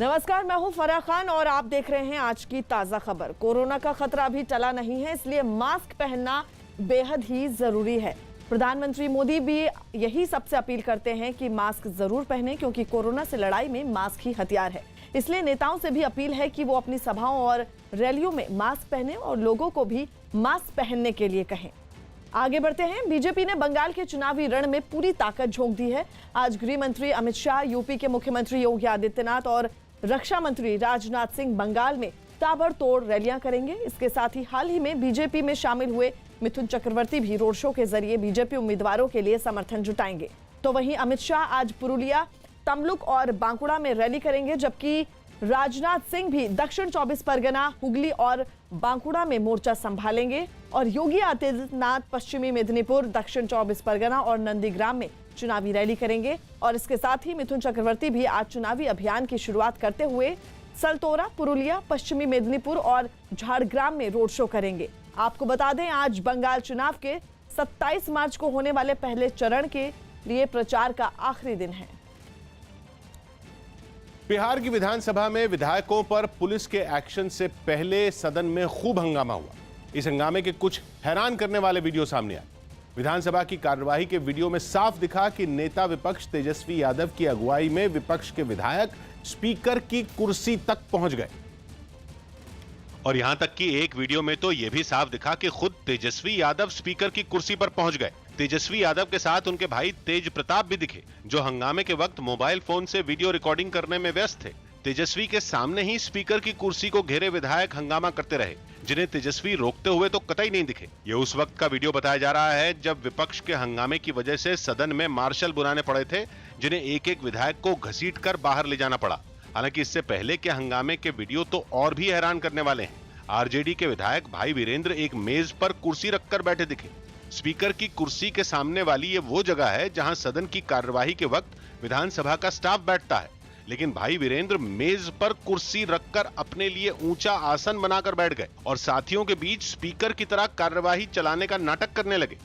नमस्कार, मैं हूं फराह खान और आप देख रहे हैं आज की ताजा खबर। कोरोना का खतरा अभी टला नहीं है, इसलिए मास्क पहनना बेहद ही जरूरी है। प्रधानमंत्री मोदी भी यही सबसे अपील करते हैं कि मास्क जरूर पहनें, क्योंकि कोरोना से लड़ाई में मास्क ही हथियार है। इसलिए नेताओं से भी अपील है कि वो अपनी सभाओं और रैलियों में मास्क पहने और लोगों को भी मास्क पहनने के लिए कहें। आगे बढ़ते हैं। बीजेपी ने बंगाल के चुनावी रण में पूरी ताकत झोंक दी है। आज गृह मंत्री अमित शाह, यूपी के मुख्यमंत्री योगी आदित्यनाथ और रक्षा मंत्री राजनाथ सिंह बंगाल में ताबड़तोड़ रैलियां करेंगे। इसके साथ ही हाल ही में बीजेपी में शामिल हुए मिथुन चक्रवर्ती भी रोड शो के जरिए बीजेपी उम्मीदवारों के लिए समर्थन जुटाएंगे। तो वहीं अमित शाह आज पुरुलिया, तमलुक और बांकुड़ा में रैली करेंगे, जबकि राजनाथ सिंह भी दक्षिण 24 परगना, हुगली और बांकुड़ा में मोर्चा संभालेंगे और योगी आदित्यनाथ पश्चिमी मेदिनीपुर, दक्षिण 24 परगना और नंदीग्राम में चुनावी रैली करेंगे। और इसके साथ ही मिथुन चक्रवर्ती भी आज चुनावी अभियान की शुरुआत करते हुए सलतोरा, पुरुलिया, पश्चिमी मेदिनीपुर और झारग्राम में रोड शो करेंगे। आपको बता दें, आज बंगाल चुनाव के 27 मार्च को होने वाले पहले चरण के लिए प्रचार का आखिरी दिन है। बिहार की विधानसभा में विधायकों पर पुलिस के एक्शन से पहले सदन में खूब हंगामा हुआ। इस हंगामे के कुछ हैरान करने वाले वीडियो सामने आए। विधानसभा की कार्यवाही के वीडियो में साफ दिखा कि नेता विपक्ष तेजस्वी यादव की अगुवाई में विपक्ष के विधायक स्पीकर की कुर्सी तक पहुंच गए। और यहां तक कि एक वीडियो में तो यह भी साफ दिखा कि खुद तेजस्वी यादव स्पीकर की कुर्सी पर पहुंच गए। तेजस्वी यादव के साथ उनके भाई तेज प्रताप भी दिखे, जो हंगामे के वक्त मोबाइल फोन से वीडियो रिकॉर्डिंग करने में व्यस्त थे। तेजस्वी के सामने ही स्पीकर की कुर्सी को घेरे विधायक हंगामा करते रहे, जिन्हें तेजस्वी रोकते हुए तो कतई नहीं दिखे। ये उस वक्त का वीडियो बताया जा रहा है जब विपक्ष के हंगामे की वजह से सदन में मार्शल बुलाने पड़े थे, जिन्हें एक एक विधायक को घसीटकर बाहर ले जाना पड़ा। हालांकि इससे पहले के हंगामे के वीडियो तो और भी हैरान करने वाले हैं। आरजेडी के विधायक भाई वीरेंद्र एक मेज पर कुर्सी रखकर बैठे दिखे। स्पीकर की कुर्सी के सामने वाली ये वो जगह है जहां सदन की कार्यवाही के वक्त विधानसभा का स्टाफ बैठता है, लेकिन भाई वीरेंद्र मेज पर कुर्सी रखकर अपने लिए ऊंचा आसन बनाकर बैठ गए और साथियों के बीच स्पीकर की तरह कार्यवाही चलाने का नाटक करने लगे।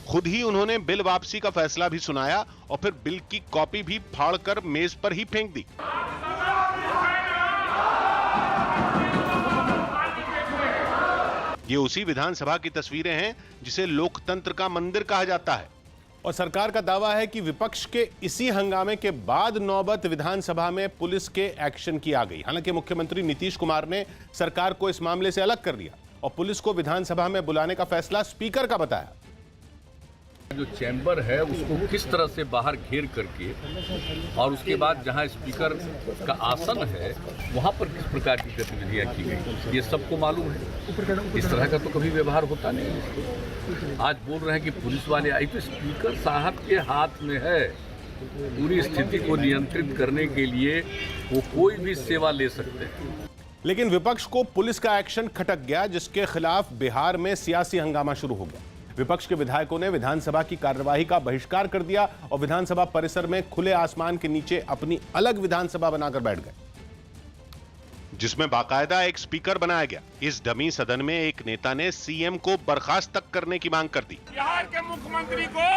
खुद ही उन्होंने बिल वापसी का फैसला भी सुनाया और फिर बिल की कॉपी भी फाड़कर मेज पर ही फेंक दी। ये उसी विधानसभा की तस्वीरें हैं जिसे लोकतंत्र का मंदिर कहा जाता है। और सरकार का दावा है कि विपक्ष के इसी हंगामे के बाद नौबत विधानसभा में पुलिस के एक्शन की आ गई। हालांकि मुख्यमंत्री नीतीश कुमार ने सरकार को इस मामले से अलग कर दिया और पुलिस को विधानसभा में बुलाने का फैसला स्पीकर का बताया। जो चैम्बर है उसको किस तरह से बाहर घेर करके और उसके बाद जहां स्पीकर का आसन है वहां पर किस प्रकार की गतिविधियां की गई, ये सबको मालूम है। इस तरह का तो कभी व्यवहार होता नहीं है। आज बोल रहे हैं कि पुलिस वाले आई, तो स्पीकर साहब के हाथ में है पूरी स्थिति को नियंत्रित करने के लिए, वो कोई भी सेवा ले सकते हैं। लेकिन विपक्ष को पुलिस का एक्शन खटक गया, जिसके खिलाफ बिहार में सियासी हंगामा शुरू हो गया। विपक्ष के विधायकों ने विधानसभा की कार्यवाही का बहिष्कार कर दिया और विधानसभा परिसर में खुले आसमान के नीचे अपनी अलग विधानसभा बनाकर बैठ गए, जिसमें बाकायदा एक स्पीकर बनाया गया। इस डमी सदन में एक नेता ने सीएम को बर्खास्त तक करने की मांग कर दी। बिहार के मुख्यमंत्री को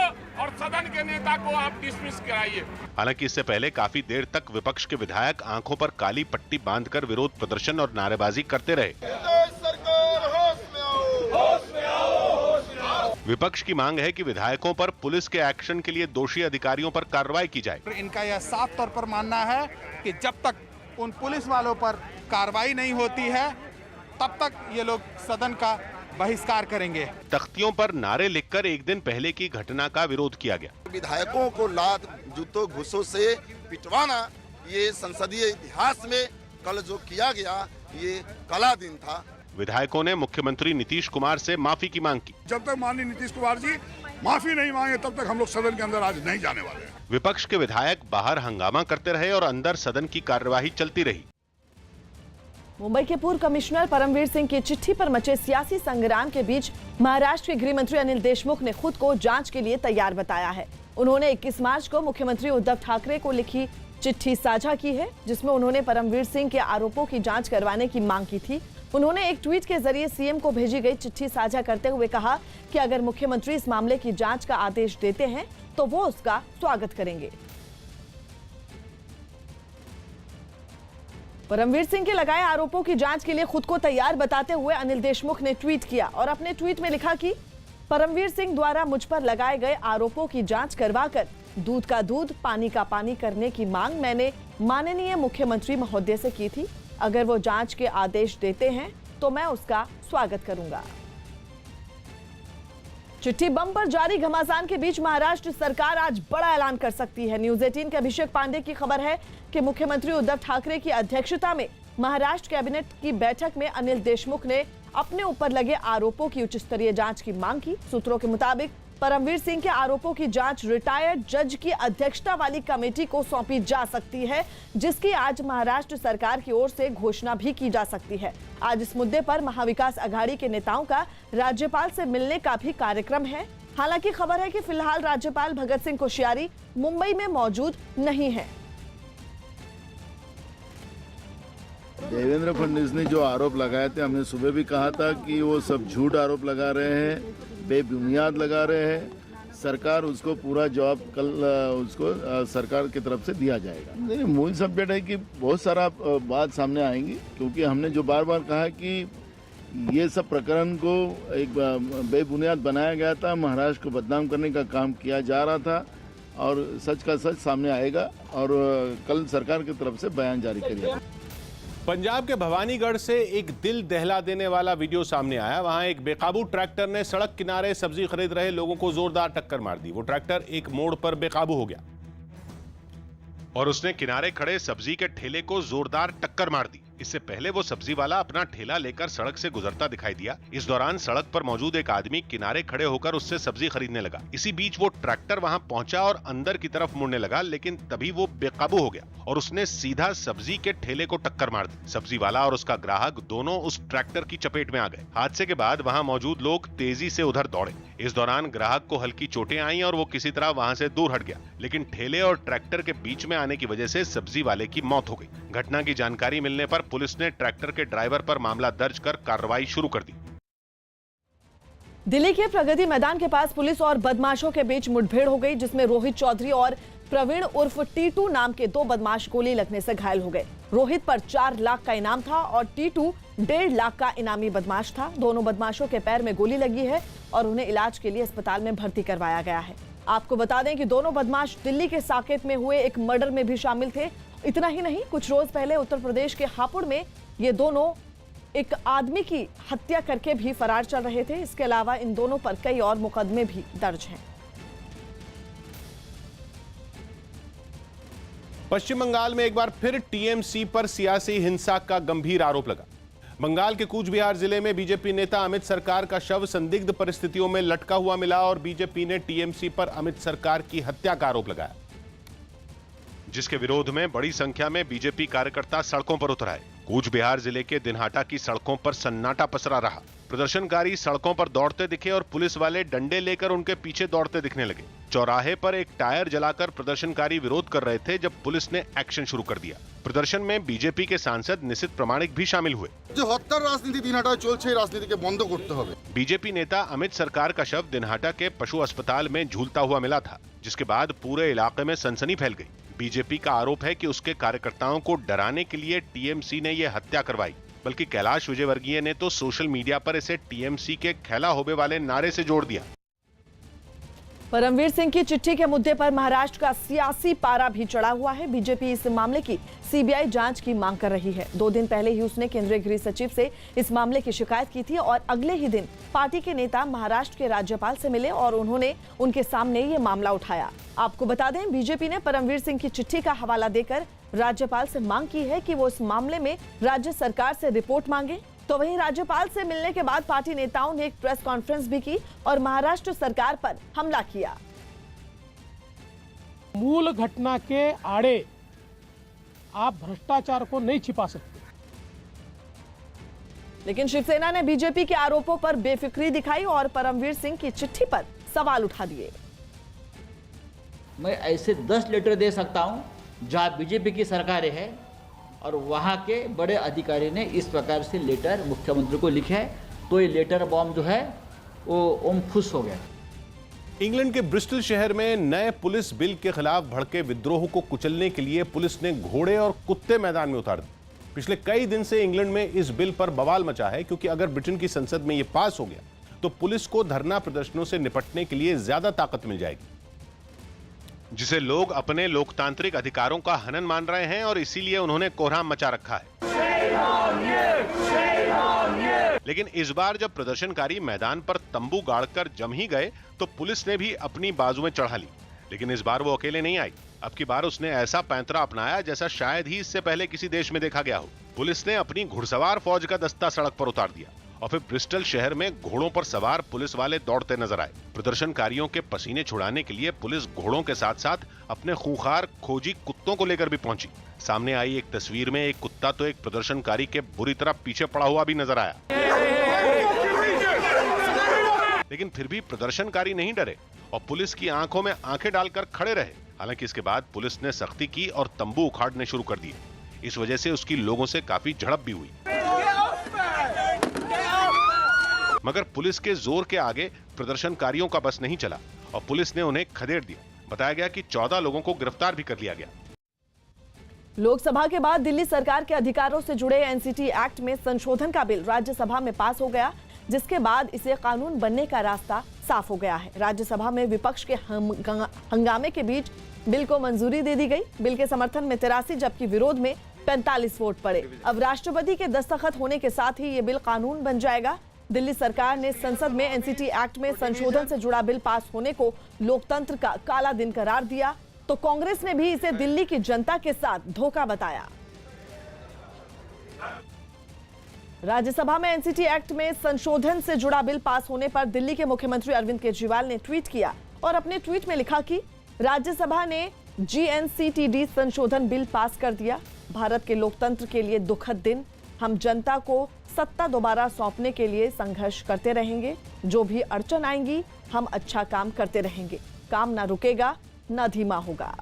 और सदन के नेता को आप डिसमिस कराइए। हालांकि इससे पहले काफी देर तक विपक्ष के विधायक आंखों पर काली पट्टी बांधकर विरोध प्रदर्शन और नारेबाजी करते रहे। विपक्ष की मांग है कि विधायकों पर पुलिस के एक्शन के लिए दोषी अधिकारियों पर कार्रवाई की जाए। इनका यह साफ तौर पर मानना है कि जब तक उन पुलिस वालों पर कार्रवाई नहीं होती है तब तक ये लोग सदन का बहिष्कार करेंगे। तख्तियों पर नारे लिखकर एक दिन पहले की घटना का विरोध किया गया। विधायकों को लात जूतों घुसों से पिटवाना, ये संसदीय इतिहास में कल जो किया गया, ये काला दिन था। विधायकों ने मुख्यमंत्री नीतीश कुमार से माफी की मांग की। जब तक माननीय नीतीश कुमार जी माफी नहीं मांगे तब तक हम लोग सदन के अंदर आज नहीं जाने वाले हैं। विपक्ष के विधायक बाहर हंगामा करते रहे और अंदर सदन की कार्यवाही चलती रही। मुंबई के पूर्व कमिश्नर परमवीर सिंह की चिट्ठी पर मचे सियासी संग्राम के बीच महाराष्ट्र के गृह मंत्री अनिल देशमुख ने खुद को जांच के लिए तैयार बताया है। उन्होंने 21 मार्च को मुख्यमंत्री उद्धव ठाकरे को लिखी चिट्ठी साझा की है, जिसमें उन्होंने परमवीर सिंह के आरोपों की जांच करवाने की मांग की थी। उन्होंने एक ट्वीट के जरिए सीएम को भेजी गई चिट्ठी साझा करते हुए कहा कि अगर मुख्यमंत्री इस मामले की जांच का आदेश देते हैं तो वो उसका स्वागत करेंगे। परमवीर सिंह के लगाए आरोपों की जांच के लिए खुद को तैयार बताते हुए अनिल देशमुख ने ट्वीट किया और अपने ट्वीट में लिखा कि परमवीर सिंह द्वारा मुझ पर लगाए गए आरोपों की जांच करवाकर दूध का दूध पानी का पानी करने की मांग मैंने माननीय मुख्यमंत्री महोदय से की थी। अगर वो जांच के आदेश देते हैं तो मैं उसका स्वागत करूंगा। चिट्ठी बम पर जारी घमासान के बीच महाराष्ट्र सरकार आज बड़ा ऐलान कर सकती है। न्यूज 18 के अभिषेक पांडे की खबर है कि मुख्यमंत्री उद्धव ठाकरे की अध्यक्षता में महाराष्ट्र कैबिनेट की बैठक में अनिल देशमुख ने अपने ऊपर लगे आरोपों की उच्च स्तरीय जांच की मांग की। सूत्रों के मुताबिक परमवीर सिंह के आरोपों की जांच रिटायर्ड जज की अध्यक्षता वाली कमेटी को सौंपी जा सकती है, जिसकी आज महाराष्ट्र सरकार की ओर से घोषणा भी की जा सकती है। आज इस मुद्दे पर महाविकास अघाड़ी के नेताओं का राज्यपाल से मिलने का भी कार्यक्रम है। हालांकि खबर है कि फिलहाल राज्यपाल भगत सिंह कोश्यारी मुंबई में मौजूद नहीं है। देवेंद्र फडणवीस ने जो आरोप लगाए थे, हमने सुबह भी कहा था कि वो सब झूठ आरोप लगा रहे हैं, बेबुनियाद लगा रहे हैं। सरकार उसको पूरा जवाब कल उसको सरकार की तरफ से दिया जाएगा। नहीं, मूल सब्जेक्ट है कि बहुत सारा बात सामने आएंगी, क्योंकि हमने जो बार बार कहा कि ये सब प्रकरण को एक बेबुनियाद बनाया गया था, महाराष्ट्र को बदनाम करने का काम किया जा रहा था और सच का सच सामने आएगा और कल सरकार की तरफ से बयान जारी करेगा। पंजाब के भवानीगढ़ से एक दिल दहला देने वाला वीडियो सामने आया। वहां एक बेकाबू ट्रैक्टर ने सड़क किनारे सब्जी खरीद रहे लोगों को जोरदार टक्कर मार दी। वो ट्रैक्टर एक मोड़ पर बेकाबू हो गया और उसने किनारे खड़े सब्जी के ठेले को जोरदार टक्कर मार दी। इससे पहले वो सब्जी वाला अपना ठेला लेकर सड़क से गुजरता दिखाई दिया। इस दौरान सड़क पर मौजूद एक आदमी किनारे खड़े होकर उससे सब्जी खरीदने लगा। इसी बीच वो ट्रैक्टर वहां पहुंचा और अंदर की तरफ मुड़ने लगा, लेकिन तभी वो बेकाबू हो गया और उसने सीधा सब्जी के ठेले को टक्कर मार दी। सब्जी वाला और उसका ग्राहक दोनों उस ट्रैक्टर की चपेट में आ गए। हादसे के बाद वहां मौजूद लोग तेजी से उधर दौड़े। इस दौरान ग्राहक को हल्की चोटें आईं और वो किसी तरह वहां से दूर हट गया, लेकिन ठेले और ट्रैक्टर के बीच में आने की वजह से सब्जी वाले की मौत हो गई। घटना की जानकारी मिलने पर पुलिस ने ट्रैक्टर के ड्राइवर पर मामला दर्ज कर कार्रवाई शुरू कर दी। दिल्ली के प्रगति मैदान के पास पुलिस और बदमाशों के बीच मुठभेड़ हो गई, जिसमें रोहित चौधरी और प्रवीण उर्फ टीटू नाम के दो बदमाश गोली लगने से घायल हो गए। रोहित पर 4 लाख का इनाम था और टीटू 1.5 लाख का इनामी बदमाश था। दोनों बदमाशों के पैर में गोली लगी है और उन्हें इलाज के लिए अस्पताल में भर्ती करवाया गया है। आपको बता दें कि दोनों बदमाश दिल्ली के साकेत में हुए एक मर्डर में भी शामिल थे। इतना ही नहीं, कुछ रोज पहले उत्तर प्रदेश के हापुड़ में ये दोनों एक आदमी की हत्या करके भी फरार चल रहे थे। इसके अलावा इन दोनों पर कई और मुकदमे भी दर्ज हैं। पश्चिम बंगाल में एक बार फिर टीएमसी पर सियासी हिंसा का गंभीर आरोप लगा। बंगाल के कूच बिहार जिले में बीजेपी नेता अमित सरकार का शव संदिग्ध परिस्थितियों में लटका हुआ मिला और बीजेपी ने टीएमसी पर अमित सरकार की हत्या का आरोप लगाया, जिसके विरोध में बड़ी संख्या में बीजेपी कार्यकर्ता सड़कों पर उतर आए। कूच बिहार जिले के दिनहाटा की सड़कों पर सन्नाटा पसरा रहा। प्रदर्शनकारी सड़कों पर दौड़ते दिखे और पुलिस वाले डंडे लेकर उनके पीछे दौड़ते दिखने लगे। चौराहे पर एक टायर जलाकर प्रदर्शनकारी विरोध कर रहे थे जब पुलिस ने एक्शन शुरू कर दिया। प्रदर्शन में बीजेपी के सांसद निशित प्रामाणिक भी शामिल हुए। जो हत्यार राजनीति दिनहाटा चलছে राजनीति के बंद करते হবে। बीजेपी नेता अमित सरकार का शव दिनहाटा के पशु अस्पताल में झूलता हुआ मिला था, जिसके बाद पूरे इलाके में सनसनी फैल गई। बीजेपी का आरोप है कि उसके कार्यकर्ताओं को डराने के लिए टीएमसी ने यह हत्या करवाई, बल्कि कैलाश विजयवर्गीय ने तो सोशल मीडिया पर इसे टीएमसी के खेला होबे वाले नारे से जोड़ दिया। परमवीर सिंह की चिट्ठी के मुद्दे पर महाराष्ट्र का सियासी पारा भी चढ़ा हुआ है। बीजेपी इस मामले की सीबीआई जांच की मांग कर रही है। 2 दिन पहले ही उसने केंद्रीय गृह सचिव से इस मामले की शिकायत की थी और अगले ही दिन पार्टी के नेता महाराष्ट्र के राज्यपाल से मिले और उन्होंने उनके सामने ये मामला उठाया। आपको बता दें, बीजेपी ने परमवीर सिंह की चिट्ठी का हवाला देकर राज्यपाल से मांग की है कि वो इस मामले में राज्य सरकार से रिपोर्ट मांगे। तो वहीं राज्यपाल से मिलने के बाद पार्टी नेताओं ने एक प्रेस कॉन्फ्रेंस भी की और महाराष्ट्र सरकार पर हमला किया। मूल घटना के आड़े आप भ्रष्टाचार को नहीं छिपा सकते। लेकिन शिवसेना ने बीजेपी के आरोपों पर बेफिक्री दिखाई और परमवीर सिंह की चिट्ठी पर सवाल उठा दिए। मैं ऐसे 10 लेटर दे सकता हूं जहां बीजेपी की सरकार है और वहां के बड़े अधिकारी ने इस प्रकार से लेटर मुख्यमंत्री को लिखे है, तो ये लेटर बॉम्ब जो है वो ओम फुस हो गया। इंग्लैंड के ब्रिस्टल शहर में नए पुलिस बिल के खिलाफ भड़के विद्रोह को कुचलने के लिए पुलिस ने घोड़े और कुत्ते मैदान में उतार दिए। पिछले कई दिन से इंग्लैंड में इस बिल पर बवाल मचा है, क्योंकि अगर ब्रिटेन की संसद में यह पास हो गया तो पुलिस को धरना प्रदर्शनों से निपटने के लिए ज्यादा ताकत मिल जाएगी, जिसे लोग अपने लोकतांत्रिक अधिकारों का हनन मान रहे हैं और इसीलिए उन्होंने कोहराम मचा रखा है। लेकिन इस बार जब प्रदर्शनकारी मैदान पर तंबू गाड़कर जम ही गए तो पुलिस ने भी अपनी बाजुएं चढ़ा ली। लेकिन इस बार वो अकेले नहीं आई। अब की बार उसने ऐसा पैंतरा अपनाया जैसा शायद ही इससे पहले किसी देश में देखा गया हो। पुलिस ने अपनी घुड़सवार फौज का दस्ता सड़क पर उतार दिया और फिर ब्रिस्टल शहर में घोड़ों पर सवार पुलिस वाले दौड़ते नजर आए। प्रदर्शनकारियों के पसीने छुड़ाने के लिए पुलिस घोड़ों के साथ साथ अपने खूंखार खोजी कुत्तों को लेकर भी पहुंची। सामने आई एक तस्वीर में एक कुत्ता तो एक प्रदर्शनकारी के बुरी तरह पीछे पड़ा हुआ भी नजर आया। लेकिन फिर भी प्रदर्शनकारी नहीं डरे और पुलिस की आंखों में आंखें डालकर खड़े रहे। हालांकि इसके बाद पुलिस ने सख्ती की और तंबू उखाड़ने शुरू कर दिए। इस वजह से उसकी लोगों से काफी झड़प भी हुई, मगर पुलिस के जोर के आगे प्रदर्शनकारियों का बस नहीं चला और पुलिस ने उन्हें खदेड़ दिया। बताया गया कि 14 लोगों को गिरफ्तार भी कर लिया गया। लोकसभा के बाद दिल्ली सरकार के अधिकारों से जुड़े एनसीटी एक्ट में संशोधन का बिल राज्यसभा में पास हो गया, जिसके बाद इसे कानून बनने का रास्ता साफ हो गया है। राज्यसभा में विपक्ष के हंगामे के बीच बिल को मंजूरी दे दी गई। बिल के समर्थन में 83 जबकि विरोध में 45 वोट पड़े। अब राष्ट्रपति के दस्तखत होने के साथ ही ये बिल कानून बन जाएगा। दिल्ली सरकार ने संसद में एनसीटी एक्ट में संशोधन से जुड़ा बिल पास होने को लोकतंत्र का काला दिन करार दिया, तो कांग्रेस ने भी इसे दिल्ली की जनता के साथ धोखा बताया। राज्यसभा में एनसीटी एक्ट में संशोधन से जुड़ा बिल पास होने पर दिल्ली के मुख्यमंत्री अरविंद केजरीवाल ने ट्वीट किया और अपने ट्वीट में लिखा कि राज्यसभा ने जीएनसीटीडी संशोधन बिल पास कर दिया। भारत के लोकतंत्र के लिए दुखद दिन। हम जनता को सत्ता दोबारा सौंपने के लिए संघर्ष करते रहेंगे। जो भी अड़चन आएंगी हम अच्छा काम करते रहेंगे। काम ना रुकेगा, ना धीमा होगा।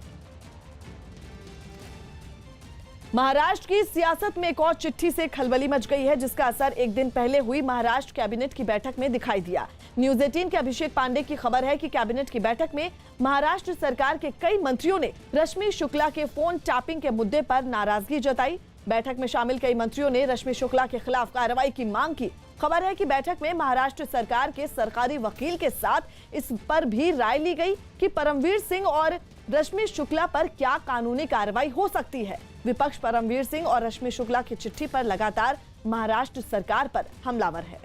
महाराष्ट्र की सियासत में एक और चिट्ठी से खलबली मच गई है, जिसका असर एक दिन पहले हुई महाराष्ट्र कैबिनेट की बैठक में दिखाई दिया। न्यूज 18 के अभिषेक पांडे की खबर है कि कैबिनेट की बैठक में महाराष्ट्र सरकार के कई मंत्रियों ने रश्मि शुक्ला के फोन टैपिंग के मुद्दे पर नाराजगी जताई। बैठक में शामिल कई मंत्रियों ने रश्मि शुक्ला के खिलाफ कार्रवाई की मांग की। खबर है कि बैठक में महाराष्ट्र सरकार के सरकारी वकील के साथ इस पर भी राय ली गई कि परमवीर सिंह और रश्मि शुक्ला पर क्या कानूनी कार्रवाई हो सकती है। विपक्ष परमवीर सिंह और रश्मि शुक्ला की चिट्ठी पर लगातार महाराष्ट्र सरकार पर हमलावर है।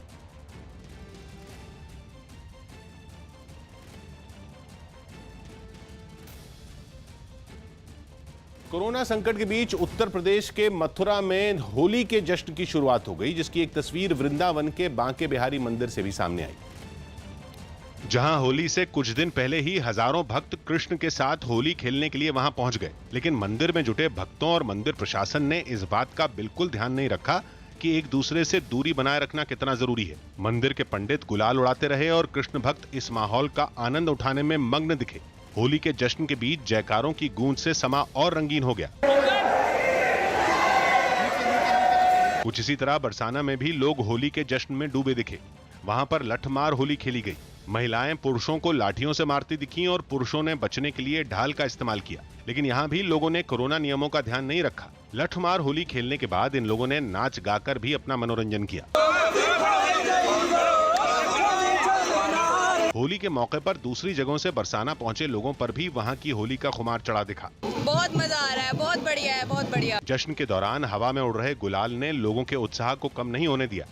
कोरोना संकट के बीच उत्तर प्रदेश के मथुरा में होली के जश्न की शुरुआत हो गई, जिसकी एक तस्वीर वृंदावन के बांके बिहारी मंदिर से भी सामने आई, जहां होली से कुछ दिन पहले ही हजारों भक्त कृष्ण के साथ होली खेलने के लिए वहां पहुंच गए। लेकिन मंदिर में जुटे भक्तों और मंदिर प्रशासन ने इस बात का बिल्कुल ध्यान नहीं रखा कि एक दूसरे से दूरी बनाए रखना कितना जरूरी है। मंदिर के पंडित गुलाल उड़ाते रहे और कृष्ण भक्त इस माहौल का आनंद उठाने में मग्न दिखे। होली के जश्न के बीच जयकारों की गूंज से समा और रंगीन हो गया। कुछ इसी तरह बरसाना में भी लोग होली के जश्न में डूबे दिखे। वहां पर लठमार होली खेली गई। महिलाएं पुरुषों को लाठियों से मारती दिखीं और पुरुषों ने बचने के लिए ढाल का इस्तेमाल किया। लेकिन यहाँ भी लोगों ने कोरोना नियमों का ध्यान नहीं रखा। लठमार होली खेलने के बाद इन लोगों ने नाच गाकर भी अपना मनोरंजन किया। होली के मौके पर दूसरी जगहों से बरसाना पहुंचे लोगों पर भी वहां की होली का खुमार चढ़ा दिखा। बहुत मजा आ रहा है, बहुत बढ़िया है, बहुत बढ़िया। जश्न के दौरान हवा में उड़ रहे गुलाल ने लोगों के उत्साह को कम नहीं होने दिया।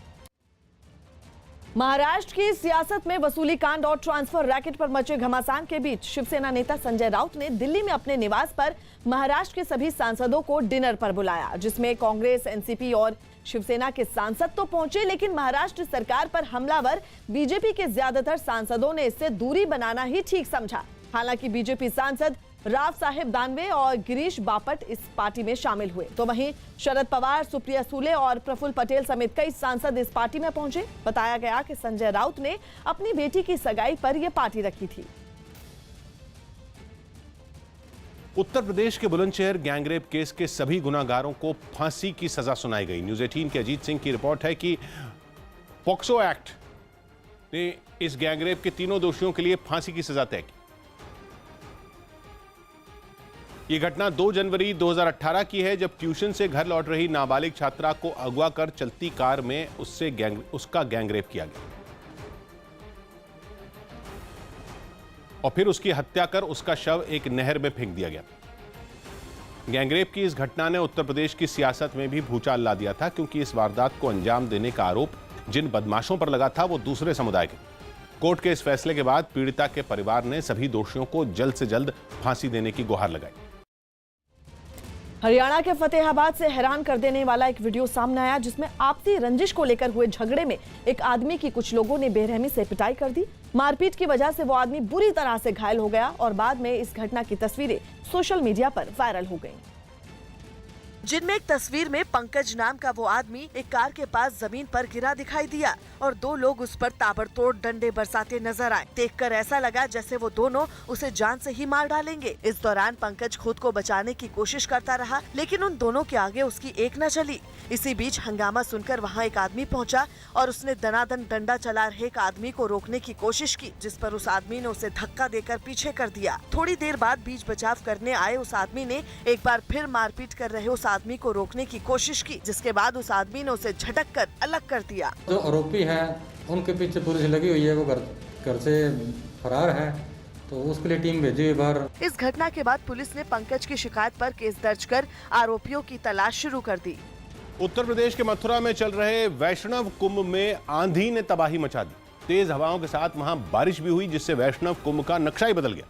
महाराष्ट्र की सियासत में वसूली कांड और ट्रांसफर रैकेट पर मचे घमासान के बीच शिवसेना नेता संजय राउत ने दिल्ली में अपने निवास पर महाराष्ट्र के सभी सांसदों को डिनर पर बुलाया, जिसमें कांग्रेस, एनसीपी और शिवसेना के सांसद तो पहुंचे, लेकिन महाराष्ट्र सरकार पर हमलावर बीजेपी के ज्यादातर सांसदों ने इससे दूरी बनाना ही ठीक समझा। हालांकि बीजेपी सांसद राव साहेब दानवे और गिरीश बापट इस पार्टी में शामिल हुए, तो वहीं शरद पवार, सुप्रिया सुले और प्रफुल्ल पटेल समेत कई सांसद इस पार्टी में पहुंचे। बताया गया कि संजय राउत ने अपनी बेटी की सगाई पर यह पार्टी रखी थी। उत्तर प्रदेश के बुलंदशहर गैंगरेप केस के सभी गुनाहगारों को फांसी की सजा सुनाई गई। न्यूज 18 के अजीत सिंह की रिपोर्ट है कि पॉक्सो एक्ट ने इस गैंगरेप के तीनों दोषियों के लिए फांसी की सजा तय की। ये घटना 2 जनवरी 2018 की है, जब ट्यूशन से घर लौट रही नाबालिग छात्रा को अगवा कर चलती कार में उसका गैंगरेप किया गया और फिर उसकी हत्या कर उसका शव एक नहर में फेंक दिया गया। गैंगरेप की इस घटना ने उत्तर प्रदेश की सियासत में भी भूचाल ला दिया था, क्योंकि इस वारदात को अंजाम देने का आरोप जिन बदमाशों पर लगा था वो दूसरे समुदाय के। कोर्ट के इस फैसले के बाद पीड़िता के परिवार ने सभी दोषियों को जल्द से जल्द फांसी देने की गुहार लगाई। हरियाणा के फतेहाबाद से हैरान कर देने वाला एक वीडियो सामने आया, जिसमें आपसी रंजिश को लेकर हुए झगड़े में एक आदमी की कुछ लोगों ने बेरहमी से पिटाई कर दी। मारपीट की वजह से वो आदमी बुरी तरह से घायल हो गया और बाद में इस घटना की तस्वीरें सोशल मीडिया पर वायरल हो गईं। जिनमें एक तस्वीर में पंकज नाम का वो आदमी एक कार के पास जमीन पर गिरा दिखाई दिया और 2 लोग उस पर ताबड़तोड़ डंडे बरसाते नजर आए। देखकर ऐसा लगा जैसे वो दोनों उसे जान से ही मार डालेंगे। इस दौरान पंकज खुद को बचाने की कोशिश करता रहा, लेकिन उन दोनों के आगे उसकी एक न चली। इसी बीच हंगामा सुनकर वहाँ एक आदमी पहुँचा और उसने दनादन डंडा चला रहे एक आदमी को रोकने की कोशिश की, जिस पर उस आदमी ने उसे धक्का देकर पीछे कर दिया। थोड़ी देर बाद बीच बचाव करने आए उस आदमी ने एक बार फिर मारपीट कर रहे उस आदमी को रोकने की कोशिश की, जिसके बाद उस आदमी ने उसे झटक कर अलग कर दिया। जो आरोपी है उनके पीछे पुलिस लगी हुई है, वो घर से फरार है, तो उसके लिए टीम भेजी हुई बाहर। इस घटना के बाद पुलिस ने पंकज की शिकायत पर केस दर्ज कर आरोपियों की तलाश शुरू कर दी। उत्तर प्रदेश के मथुरा में चल रहे वैष्णव कुंभ में आंधी ने तबाही मचा दी। तेज हवाओं के साथ वहां बारिश भी हुई, जिससे वैष्णव कुंभ का नक्शा ही बदल गया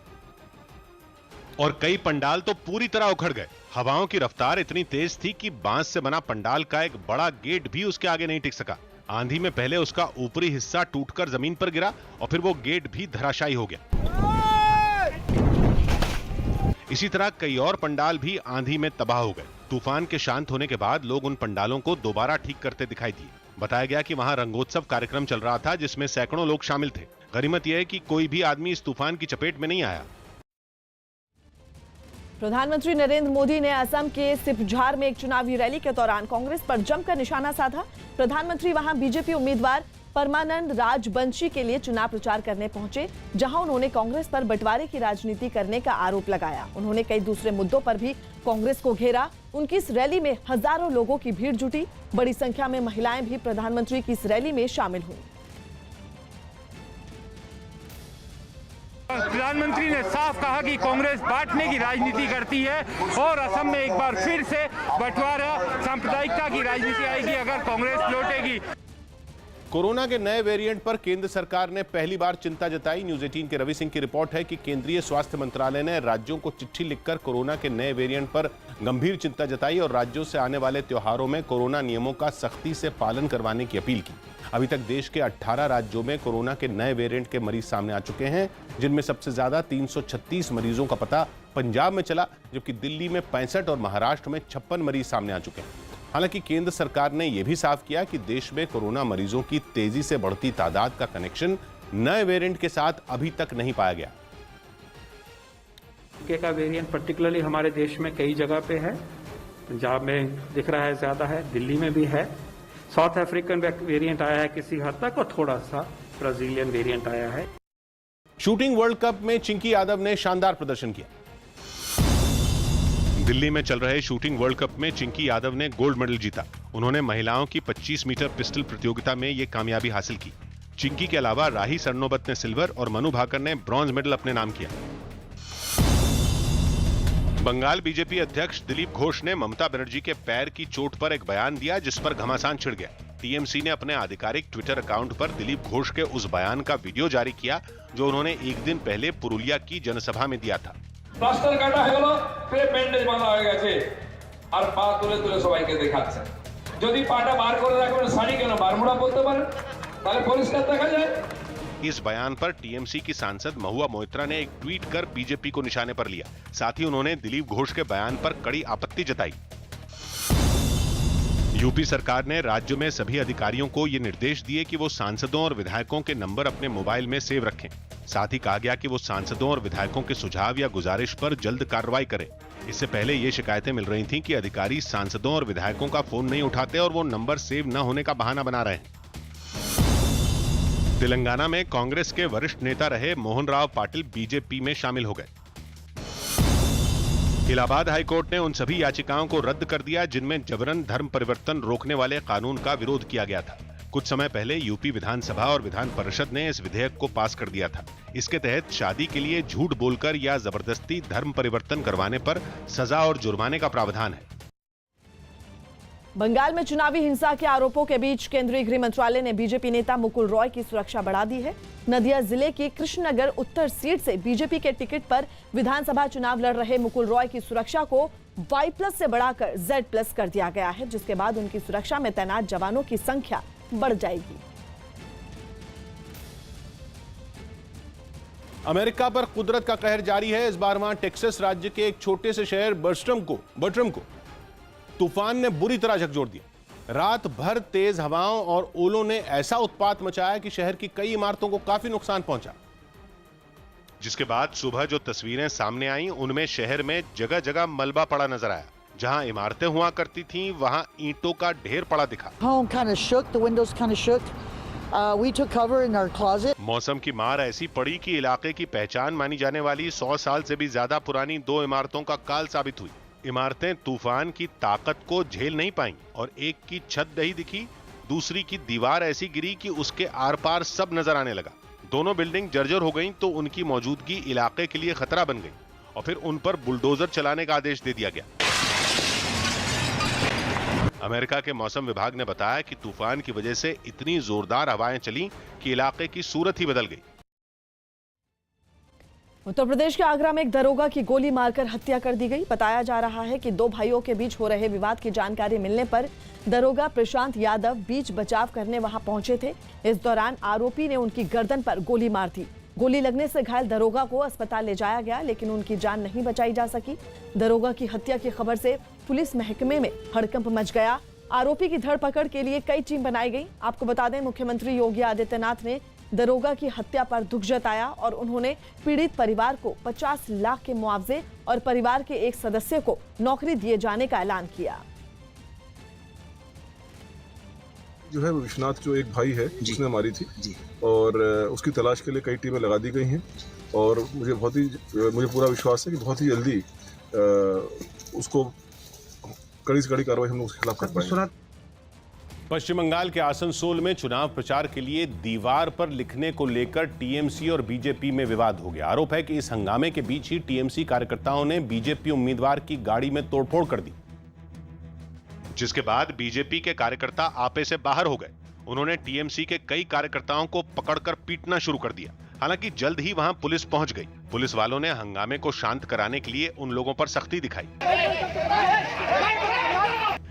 और कई पंडाल तो पूरी तरह उखड़ गए। हवाओं की रफ्तार इतनी तेज थी कि बांस से बना पंडाल का एक बड़ा गेट भी उसके आगे नहीं टिक सका। आंधी में पहले उसका ऊपरी हिस्सा टूटकर जमीन पर गिरा और फिर वो गेट भी धराशायी हो गया। इसी तरह कई और पंडाल भी आंधी में तबाह हो गए। तूफान के शांत होने के बाद लोग उन पंडालों को दोबारा ठीक करते दिखाई दिए। बताया गया कि वहां रंगोत्सव कार्यक्रम चल रहा था, जिसमें सैकड़ों लोग शामिल थे। गनीमत यह है कि कोई भी आदमी इस तूफान की चपेट में नहीं आया। प्रधानमंत्री नरेंद्र मोदी ने असम के सिपझार में एक चुनावी रैली के दौरान कांग्रेस पर जमकर निशाना साधा। प्रधानमंत्री वहां बीजेपी उम्मीदवार परमानंद राजबंशी के लिए चुनाव प्रचार करने पहुंचे, जहां उन्होंने कांग्रेस पर बंटवारे की राजनीति करने का आरोप लगाया। उन्होंने कई दूसरे मुद्दों पर भी कांग्रेस को घेरा। उनकी इस रैली में हजारों लोगों की भीड़ जुटी। बड़ी संख्या में महिलाएं भी प्रधानमंत्री की इस रैली में शामिल हुई। प्रधानमंत्री ने साफ कहा कि कांग्रेस बांटने की राजनीति करती है और असम में एक बार फिर से बंटवारा सांप्रदायिकता की राजनीति आएगी अगर कांग्रेस लौटेगी। कोरोना के नए वेरिएंट पर केंद्र सरकार ने पहली बार चिंता जताई। न्यूज 18 के रवि सिंह की रिपोर्ट है कि केंद्रीय स्वास्थ्य मंत्रालय ने राज्यों को चिट्ठी लिखकर कोरोना के नए वेरिएंट पर गंभीर चिंता जताई और राज्यों से आने वाले त्योहारों में कोरोना नियमों का सख्ती से पालन करवाने की अपील की। अभी तक देश के 18 राज्यों में कोरोना के नए वेरिएंट के मरीज सामने आ चुके हैं, जिनमें सबसे ज्यादा 336 मरीजों का पता पंजाब में चला, जबकि दिल्ली में 65 और महाराष्ट्र में 56 मरीज सामने आ चुके हैं। हालांकि केंद्र सरकार ने यह भी साफ किया कि देश में कोरोना मरीजों की तेजी से बढ़ती तादाद का कनेक्शन नए वेरिएंट के साथ अभी तक नहीं पाया गया। के का वेरिएंट पर्टिकुलरली हमारे देश में कई जगह पे है। पंजाब में दिख रहा है ज्यादा है, दिल्ली में भी है। साउथ अफ्रीकन वेरिएंट आया है किसी हद तक और थोड़ा सा ब्राजीलियन वेरिएंट आया है। शूटिंग वर्ल्ड कप में चिंकी यादव ने शानदार प्रदर्शन किया। दिल्ली में चल रहे शूटिंग वर्ल्ड कप में चिंकी यादव ने गोल्ड मेडल जीता। उन्होंने महिलाओं की 25 मीटर पिस्टल प्रतियोगिता में ये कामयाबी हासिल की। चिंकी के अलावा राही सरनोबत ने सिल्वर और मनु भाकर ने ब्रॉन्ज मेडल अपने नाम किया। बंगाल बीजेपी अध्यक्ष दिलीप घोष ने ममता बनर्जी के पैर की चोट पर एक बयान दिया, जिस पर घमासान छिड़ गया। टीएमसी ने अपने आधिकारिक ट्विटर अकाउंट पर दिलीप घोष के उस बयान का वीडियो जारी किया, जो उन्होंने एक दिन पहले पुरुलिया की जनसभा में दिया था। প্লাস্টার কাটা হয়ে গেল, ফের ব্যান্ডেজ বাঁধা হয়ে গেছে আর পা তুলে তুলে সবাইকে দেখাচ্ছে। যদি পাটা বার করে রাখবেন শাড়ি কেন বারমুড়া পরতে পারেন, তাহলে পরিষ্কার দেখা যায়। इस बयान पर टीएमसी की सांसद महुआ मोइत्रा ने एक ट्वीट कर बीजेपी को निशाने पर लिया। साथ ही उन्होंने दिलीप घोष के बयान पर कड़ी आपत्ति जताई। यूपी सरकार ने राज्य में सभी अधिकारियों को ये निर्देश दिए कि वो सांसदों और विधायकों के नंबर अपने मोबाइल में सेव रखें। साथ ही कहा गया कि वो सांसदों और विधायकों के सुझाव या गुजारिश पर जल्द कार्रवाई करें। इससे पहले ये शिकायतें मिल रही थीं कि अधिकारी सांसदों और विधायकों का फोन नहीं उठाते और वो नंबर सेव न होने का बहाना बना रहे हैं। तेलंगाना में कांग्रेस के वरिष्ठ नेता रहे मोहन राव पाटिल बीजेपी में शामिल हो गए। इलाहाबाद हाईकोर्ट ने उन सभी याचिकाओं को रद्द कर दिया जिनमें जबरन धर्म परिवर्तन रोकने वाले कानून का विरोध किया गया था। कुछ समय पहले यूपी विधानसभा और विधान परिषद ने इस विधेयक को पास कर दिया था। इसके तहत शादी के लिए झूठ बोलकर या जबरदस्ती धर्म परिवर्तन करवाने पर सजा और जुर्माने का प्रावधान है। बंगाल में चुनावी हिंसा के आरोपों के बीच केंद्रीय गृह मंत्रालय ने बीजेपी नेता मुकुल रॉय की सुरक्षा बढ़ा दी है। नदिया जिले की कृष्णनगर उत्तर सीट से बीजेपी के टिकट पर विधानसभा चुनाव लड़ रहे मुकुल रॉय की सुरक्षा को Y+ से बढ़ाकर Z+ कर दिया गया है, जिसके बाद उनकी सुरक्षा में तैनात जवानों की संख्या बढ़ जाएगी। अमेरिका पर कुदरत का कहर जारी है। इस बार वहां टेक्सास राज्य के एक छोटे से शहर बर्ट्रम को तूफान ने बुरी तरह झकझोर दिया। रात भर तेज हवाओं और ओलों ने ऐसा उत्पात मचाया कि शहर की कई इमारतों को काफी नुकसान पहुंचा। जिसके बाद सुबह जो तस्वीरें सामने आईं, उनमें शहर में जगह जगह मलबा पड़ा नजर आया। जहां इमारतें हुआ करती थीं, वहां ईंटों का ढेर पड़ा दिखा। मौसम की मार ऐसी पड़ी कि इलाके की पहचान मानी जाने वाली 100 साल से भी ज्यादा पुरानी 2 इमारतों का काल साबित हुई। इमारतें तूफान की ताकत को झेल नहीं पाईं और एक की छत नहीं दिखी, दूसरी की दीवार ऐसी गिरी कि उसके आर पार सब नजर आने लगा। दोनों बिल्डिंग जर्जर हो गईं तो उनकी मौजूदगी इलाके के लिए खतरा बन गई और फिर उन पर बुलडोजर चलाने का आदेश दे दिया गया। अमेरिका के मौसम विभाग ने बताया कि तूफान की वजह से इतनी जोरदार हवाएं चली कि इलाके की सूरत ही बदल गई। उत्तर प्रदेश के आगरा में एक दरोगा की गोली मारकर हत्या कर दी गई। बताया जा रहा है कि 2 भाइयों के बीच हो रहे विवाद की जानकारी मिलने पर दरोगा प्रशांत यादव बीच बचाव करने वहां पहुंचे थे। इस दौरान आरोपी ने उनकी गर्दन पर गोली मार दी। गोली लगने से घायल दरोगा को अस्पताल ले जाया गया, लेकिन उनकी जान नहीं बचाई जा सकी। दरोगा की हत्या की खबर से पुलिस महकमे में हड़कंप मच गया। आरोपी की धरपकड़ के लिए कई टीम बनाई गई। आपको बता दें, मुख्यमंत्री योगी आदित्यनाथ ने दरोगा की हत्या पर दुख जताया और उन्होंने पीड़ित परिवार को 50 लाख के मुआवजे और परिवार के एक सदस्य को नौकरी दिए जाने का ऐलान किया। जो है विश्वनाथ, जो एक भाई है, उसने मारी थी और उसकी तलाश के लिए कई टीमें लगा दी गई हैं और मुझे पूरा विश्वास है कि बहुत ही जल्दी उसको कड़ी से कड़ी कार्रवाई हम लोग उसके खिलाफ कर पाएंगे। पश्चिम बंगाल के आसनसोल में चुनाव प्रचार के लिए दीवार पर लिखने को लेकर टीएमसी और बीजेपी में विवाद हो गया। आरोप है कि इस हंगामे के बीच ही टीएमसी कार्यकर्ताओं ने बीजेपी उम्मीदवार की गाड़ी में तोड़फोड़ कर दी, जिसके बाद बीजेपी के कार्यकर्ता आपे से बाहर हो गए। उन्होंने टीएमसी के कई कार्यकर्ताओं को पकड़कर पीटना शुरू कर दिया। हालांकि जल्द ही वहां पुलिस पहुंच गई। पुलिस वालों ने हंगामे को शांत कराने के लिए उन लोगों पर सख्ती दिखाई,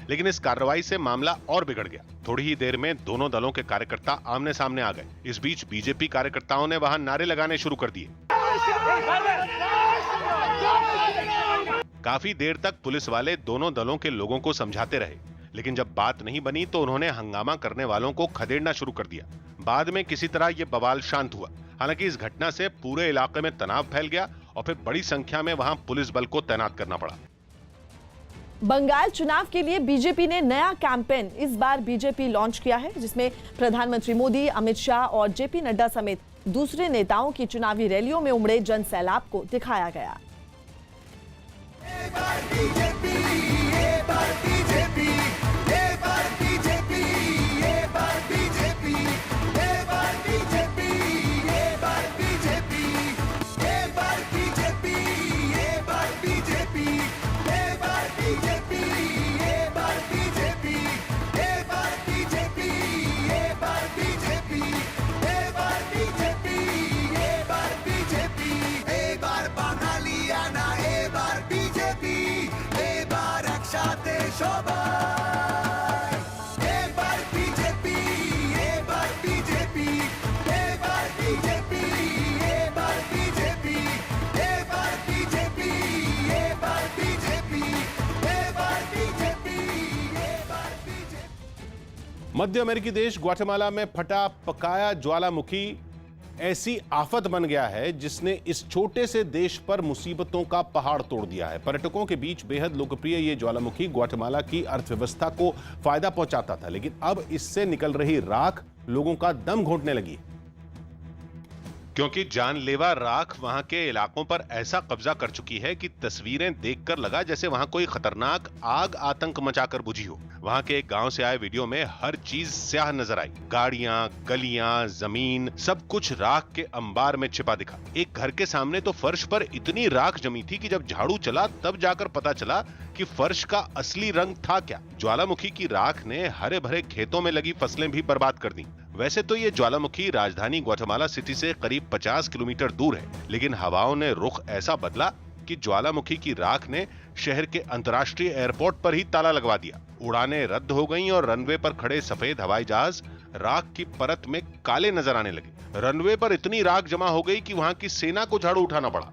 लेकिन इस कार्रवाई से मामला और बिगड़ गया। थोड़ी ही देर में दोनों दलों के कार्यकर्ता आमने सामने आ गए। इस बीच बीजेपी कार्यकर्ताओं ने वहां नारे लगाने शुरू कर दिए। काफी देर तक पुलिस वाले दोनों दलों के लोगों को समझाते रहे, लेकिन जब बात नहीं बनी तो उन्होंने हंगामा करने वालों को खदेड़ना शुरू कर दिया। बाद में किसी तरह यह बवाल शांत हुआ। हालांकि इस घटना से पूरे इलाके में तनाव फैल गया और फिर बड़ी संख्या में वहां पुलिस बल को तैनात करना पड़ा। बंगाल चुनाव के लिए बीजेपी ने नया कैंपेन इस बार बीजेपी लॉन्च किया है, जिसमें प्रधानमंत्री मोदी, अमित शाह और जेपी नड्डा समेत दूसरे नेताओं की चुनावी रैलियों में उमड़े जन सैलाब को दिखाया गया। मध्य अमेरिकी देश ग्वाटेमाला में फटा पकाया ज्वालामुखी ऐसी आफत बन गया है जिसने इस छोटे से देश पर मुसीबतों का पहाड़ तोड़ दिया है। पर्यटकों के बीच बेहद लोकप्रिय ये ज्वालामुखी ग्वाटेमाला की अर्थव्यवस्था को फायदा पहुंचाता था, लेकिन अब इससे निकल रही राख लोगों का दम घोंटने लगी है। क्योंकि जानलेवा राख वहां के इलाकों पर ऐसा कब्जा कर चुकी है कि तस्वीरें देखकर लगा जैसे वहां कोई खतरनाक आग आतंक मचाकर बुझी हो। वहां के एक गांव से आए वीडियो में हर चीज स्याह नजर आई। गाड़ियां, गलियां, जमीन, सब कुछ राख के अंबार में छिपा दिखा। एक घर के सामने तो फर्श पर इतनी राख जमी थी कि जब झाड़ू चला तब जाकर पता चला कि फर्श का असली रंग था क्या। ज्वालामुखी की राख ने हरे भरे खेतों में लगी फसलें भी बर्बाद कर दी। वैसे तो ये ज्वालामुखी राजधानी ग्वाटेमाला सिटी से करीब 50 किलोमीटर दूर है, लेकिन हवाओं ने रुख ऐसा बदला कि ज्वालामुखी की राख ने शहर के अंतर्राष्ट्रीय एयरपोर्ट पर ही ताला लगवा दिया। उड़ानें रद्द हो गईं और रनवे पर खड़े सफेद हवाई जहाज राख की परत में काले नजर आने लगे। रनवे पर इतनी राख जमा हो गई कि वहां की सेना को झाड़ू उठाना पड़ा।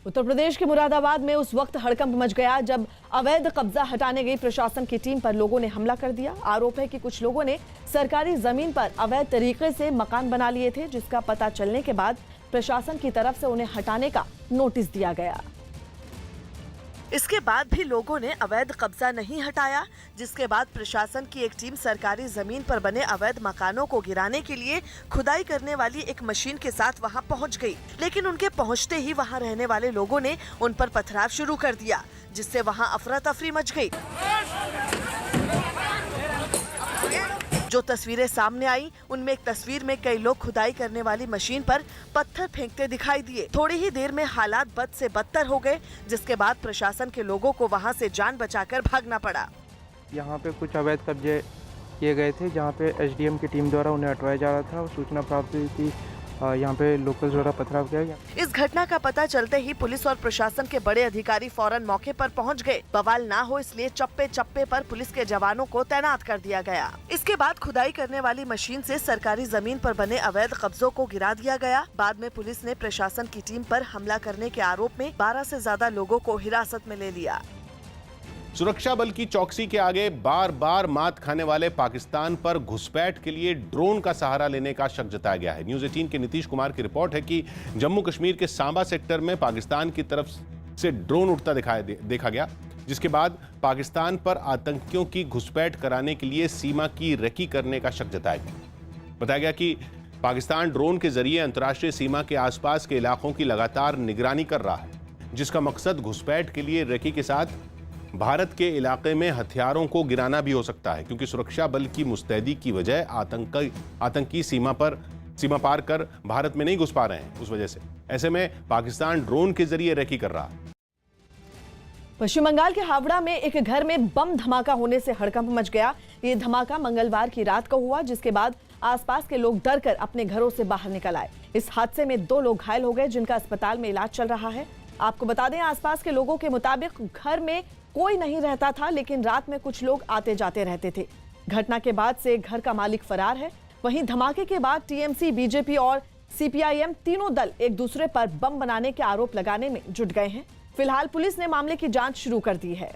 उत्तर प्रदेश के मुरादाबाद में उस वक्त हड़कंप मच गया जब अवैध कब्जा हटाने गई प्रशासन की टीम पर लोगों ने हमला कर दिया। आरोप है कि कुछ लोगों ने सरकारी जमीन पर अवैध तरीके से मकान बना लिए थे, जिसका पता चलने के बाद प्रशासन की तरफ से उन्हें हटाने का नोटिस दिया गया। इसके बाद भी लोगों ने अवैध कब्जा नहीं हटाया, जिसके बाद प्रशासन की एक टीम सरकारी जमीन पर बने अवैध मकानों को गिराने के लिए खुदाई करने वाली एक मशीन के साथ वहां पहुंच गई। लेकिन उनके पहुंचते ही वहां रहने वाले लोगों ने उन पर पथराव शुरू कर दिया, जिससे वहां अफरा तफरी मच गई। जो तस्वीरें सामने आई उनमें एक तस्वीर में कई लोग खुदाई करने वाली मशीन पर पत्थर फेंकते दिखाई दिए। थोड़ी ही देर में हालात बद से बदतर हो गए, जिसके बाद प्रशासन के लोगों को वहां से जान बचाकर भागना पड़ा। यहाँ पे कुछ अवैध कब्जे किए गए थे, जहाँ पे एसडीएम की टीम द्वारा उन्हें हटवाया जा रहा था और सूचना प्राप्त हुई कि यहाँ पे लोकल द्वारा पथराव किया गया। इस घटना का पता चलते ही पुलिस और प्रशासन के बड़े अधिकारी फौरन मौके पर पहुंच गए। बवाल ना हो इसलिए चप्पे चप्पे पर पुलिस के जवानों को तैनात कर दिया गया। इसके बाद खुदाई करने वाली मशीन से सरकारी जमीन पर बने अवैध कब्जों को गिरा दिया गया। बाद में पुलिस ने प्रशासन की टीम पर हमला करने के आरोप में 12 से ज्यादा लोगों को हिरासत में ले लिया। सुरक्षा बल की चौकसी के आगे बार बार मात खाने वाले पाकिस्तान पर घुसपैठ के लिए ड्रोन का सहारा लेने का शक जताया गया है। न्यूज़ 18 के नीतीश कुमार की रिपोर्ट है कि जम्मू कश्मीर के सांबा सेक्टर में पाकिस्तान की तरफ से ड्रोन उड़ता देखा गया, जिसके बाद पाकिस्तान पर आतंकियों की घुसपैठ कराने के लिए सीमा की रेकी करने का शक जताया गया। बताया गया कि पाकिस्तान ड्रोन के जरिए अंतर्राष्ट्रीय सीमा के आसपास के इलाकों की लगातार निगरानी कर रहा है, जिसका मकसद घुसपैठ के लिए रेकी के साथ भारत के इलाके में हथियारों को गिराना भी हो सकता है, क्योंकि सुरक्षा बल की मुस्तैदी की वजह आतंकी सीमा पार कर भारत में नहीं घुस पा रहे हैं। उस वजह से ऐसे में पाकिस्तान ड्रोन के जरिए रेकी कर रहा है। पश्चिम बंगाल के हावड़ा में एक घर में बम धमाका होने से हड़कंप मच गया। ये धमाका मंगलवार की रात को हुआ, जिसके बाद आसपास के लोग डरकर अपने घरों से बाहर निकल आए। इस हादसे में 2 लोग घायल हो गए, जिनका अस्पताल में इलाज चल रहा है। आपको बता दें, आसपास के लोगों के मुताबिक घर में कोई नहीं रहता था, लेकिन रात में कुछ लोग आते जाते रहते थे। घटना के बाद से घर का मालिक फरार है। वहीं धमाके के बाद टीएमसी, बीजेपी और सीपीआईएम तीनों दल एक दूसरे पर बम बनाने के आरोप लगाने में जुट गए हैं। फिलहाल पुलिस ने मामले की जांच शुरू कर दी है।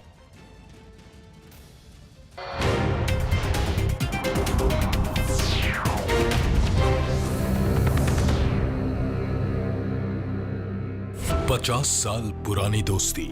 पचास साल पुरानी दोस्ती,